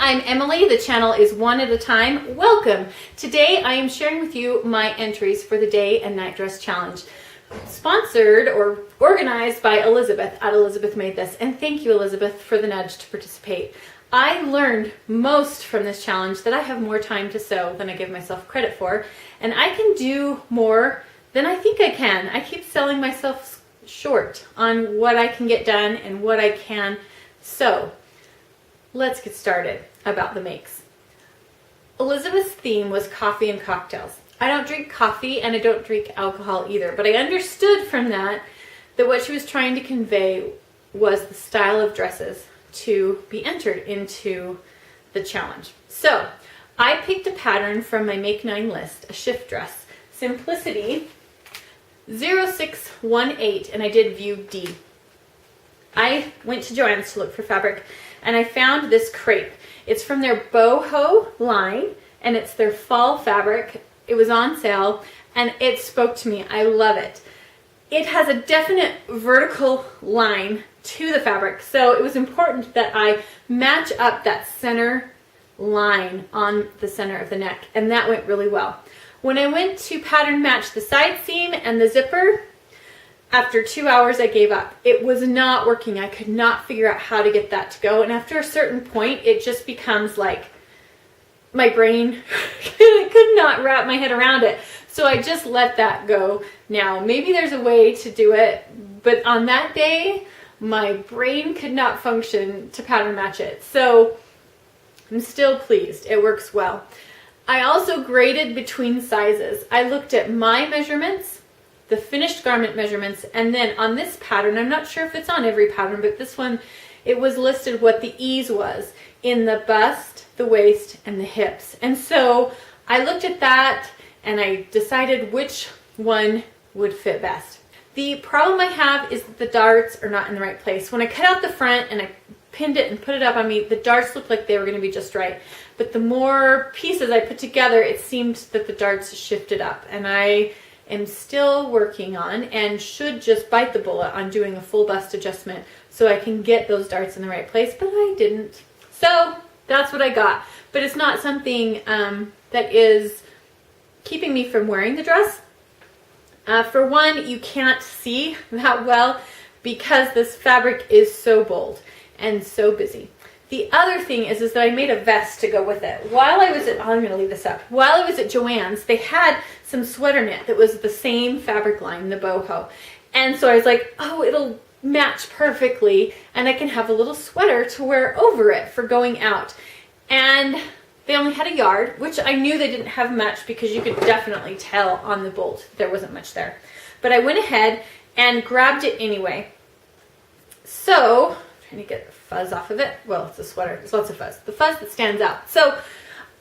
I'm Emily. The channel is One at a Time. Welcome. Today I am sharing with you my entries for the Day and Night Dress Challenge. Sponsored or organized by Elizabeth at Elizabeth Made This. And thank you, Elizabeth, for the nudge to participate. I learned most from this challenge that I have more time to sew than I give myself credit for. And I can do more than I think I can. I keep selling myself short on what I can get done and what I can sew. Let's get started about the makes. Elizabeth's theme was coffee and cocktails. I don't drink coffee and I don't drink alcohol either, but I understood from that what she was trying to convey was the style of dresses to be entered into the challenge. So I picked a pattern from my Make 9 list, a shift dress, Simplicity 0618, and I did view D. I went to JoAnn's to look for fabric and I found this crepe. It's from their BoHo line and it's their fall fabric. It was on sale and it spoke to me. I love it. It has a definite vertical line to the fabric, so it was important that I match up that center line on the center of the neck, and that went really well. When I went to pattern match the side seam and the zipper, after 2 hours I gave up. It was not working. I could not figure out how to get that to go, and after a certain point it just becomes like my brain could not wrap my head around it. So I just let that go. Now maybe there's a way to do it, but on that day my brain could not function to pattern match it. So I'm still pleased. It works well. I also graded between sizes. I looked at my measurements, the finished garment measurements, and then on this pattern, I'm not sure if it's on every pattern, but this one, it was listed what the ease was in the bust, the waist, and the hips. And so I looked at that and I decided which one would fit best. The problem I have is that the darts are not in the right place. When I cut out the front and I pinned it and put it up on me, the darts looked like they were going to be just right. But the more pieces I put together, it seemed that the darts shifted up. And I am still working on and should just bite the bullet on doing a full bust adjustment so I can get those darts in the right place, but I didn't. So that's what I got. But it's not something that is keeping me from wearing the dress. For one, you can't see that well because this fabric is so bold and so busy. The other thing is that I made a vest to go with it. While I was at, I'm going to leave this up. While I was at JoAnn's, they had some sweater knit that was the same fabric line, the BoHo. And so I was like, oh, it'll match perfectly and I can have a little sweater to wear over it for going out. And they only had a yard, which I knew they didn't have much because you could definitely tell on the bolt there wasn't much there. But I went ahead and grabbed it anyway. So, I'm trying to get fuzz off of it. Well, it's a sweater. There's lots of fuzz. The fuzz that stands out. So,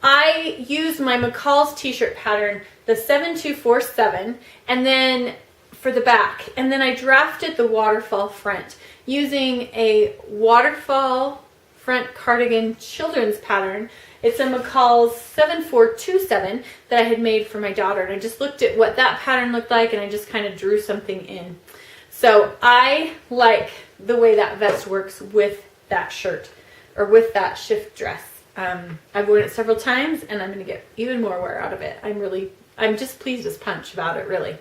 I used my McCall's t-shirt pattern, the 7247, and then for the back. And then I drafted the waterfall front using a waterfall front cardigan children's pattern. It's a McCall's 7427 that I had made for my daughter, and I just looked at what that pattern looked like and I just kind of drew something in. So I like the way that vest works with that shirt or with that shift dress. I've worn it several times and I'm going to get even more wear out of it. I'm just pleased as punch about it, really.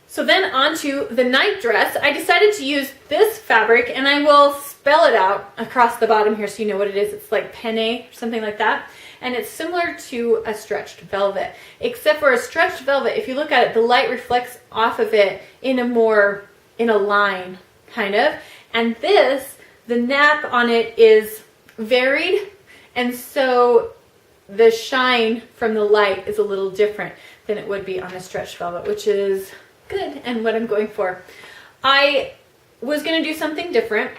So then onto the night dress. I decided to use this fabric, and I will spell it out across the bottom here so you know what it is. It's like penne or something like that. And it's similar to a stretched velvet, except for a stretched velvet, if you look at it, the light reflects off of it in a line, kind of. And this, the nap on it is varied, and so the shine from the light is a little different than it would be on a stretched velvet, which is good and what I'm going for. I was going to do something different,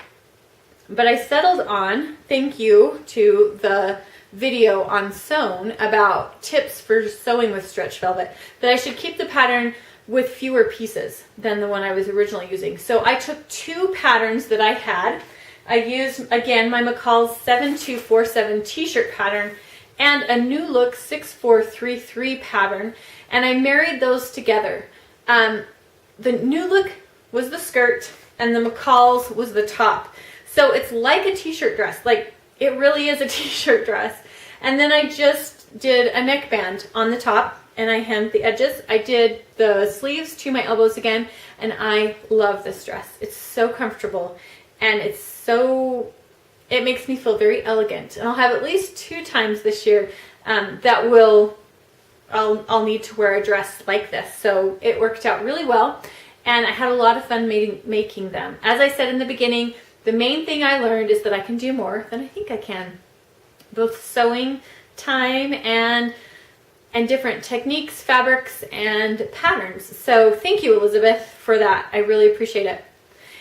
but I settled on, thank you to the video on sewn about tips for sewing with stretched velvet, that I should keep the pattern with fewer pieces than the one I was originally using. So I took two patterns that I had. I used, again, my McCall's 7247 t-shirt pattern and a New Look 6433 pattern, and I married those together. The New Look was the skirt and the McCall's was the top. So it's like a t-shirt dress. Like It really is a t-shirt dress. And then I just did a neckband on the top and I hemmed the edges. I did the sleeves to my elbows again, and I love this dress. It's so comfortable and it makes me feel very elegant. And I'll have at least 2 times this year I'll need to wear a dress like this. So it worked out really well, and I had a lot of fun making them. As I said in the beginning, the main thing I learned is that I can do more than I think I can. Both sewing time and different techniques, fabrics, and patterns. So thank you, Elizabeth, for that. I really appreciate it.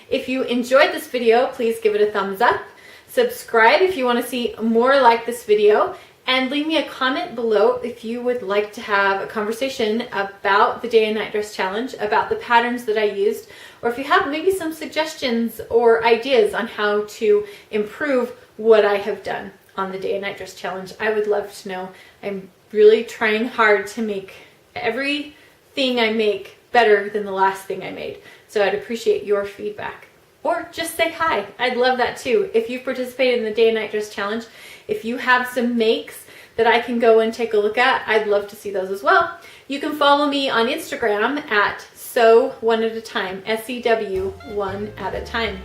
If you enjoyed this video, please give it a thumbs up. Subscribe if you want to see more like this video, and leave me a comment below if you would like to have a conversation about the day and night dress challenge, about the patterns that I used, or if you have maybe some suggestions or ideas on how to improve what I have done on the day and night dress challenge. I would love to know. I'm really trying hard to make everything I make better than the last thing I made. So I'd appreciate your feedback. Or just say hi. I'd love that too. If you've participated in the day and night dress challenge, if you have some makes that I can go and take a look at, I'd love to see those as well. You can follow me on Instagram at sew one at a time, SEW one at a time.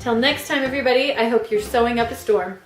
Till next time, everybody, I hope you're sewing up a storm.